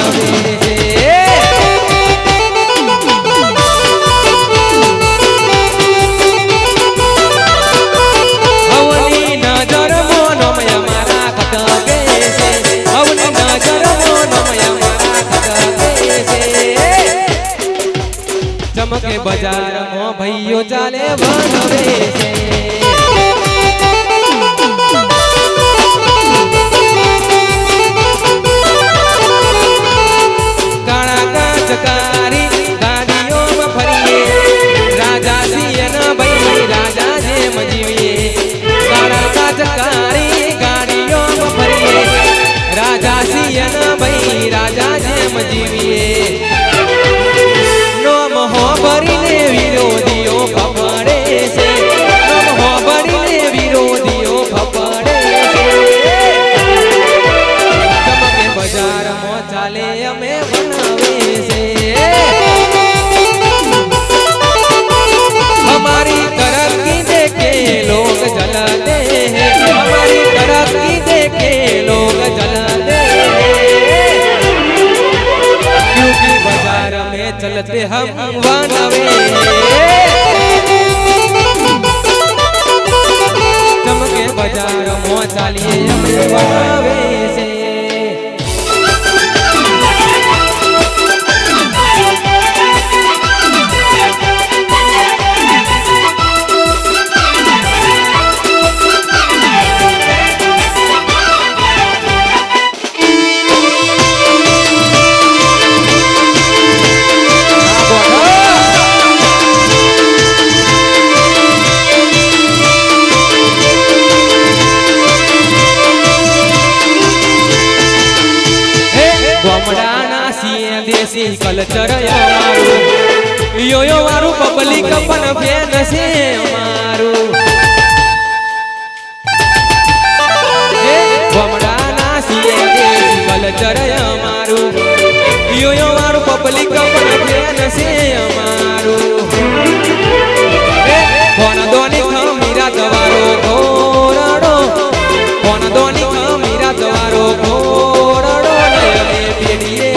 one way છે હવની નજર મોનમય મારા ખતકે છે હવની નજર મોનમય મારા ખતકે છે ચમકે બજારમાં ભાઈઓ ચાલે વનવે છે રાજા જેમ જીવીએ નોમ હો ભરીને વિરોધીઓ ફફડે છે નોમ હો ભરીને વિરોધીઓ ફફડે છે ચમકે બજારમાં ચાલે અમે વનવે છે हमारी तरक्की देखे लोग जलते हैं हमारी तरक्की देखे लोग जलते क्योंकि बाजार में चलते हम वनवे चमके बाजार में चालिए हम वनवे से देसी कल्चर हमारू यो मारू पब्लिक पण फैन से हमारू बमड़ाना सीए देसी कल्चर हमारू यो मारू पब्लिक पण फैन से हमारू कोन दोनी खमीरा दवारो घोरड़ो कोन दोनी खमीरा दवारो घोरड़ो नयने पेड़िए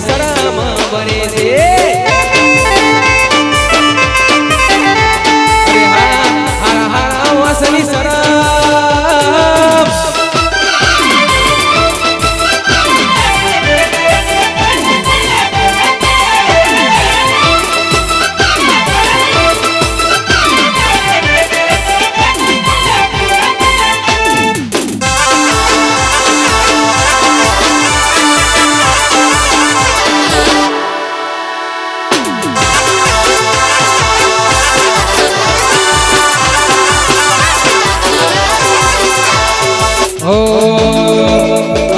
शरम बने से हरा हरा वसनी शरम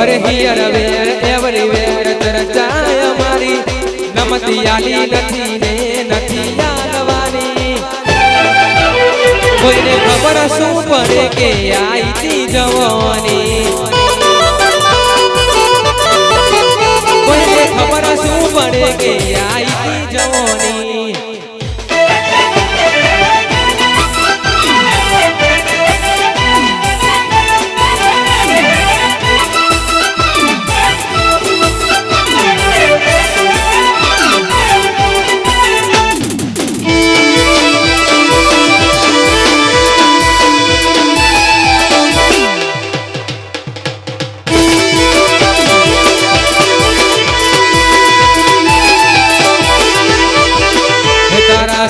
अरे हियर वेर एवरीवेर चर्चाय हमारी नमती आली नथी ने नथी यादवानी कोઈને ખબર શું પડે કે આઈ તી જવાની કોઈને ખબર શું પડે કે આઈ તી જવાની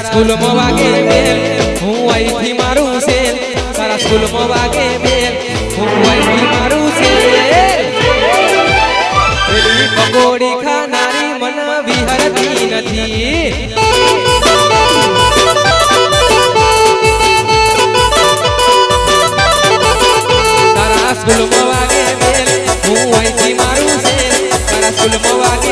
स्कूल में वागे बेल हूँ आई थी मारू सेल सारा स्कूल में वागे बेल हूँ आई थी मारू सेल पकोड़ी खानारी मन विहरती नथी सारा स्कूल में वागे बेल हूँ आई थी मारू सेल सारा स्कूल में वागे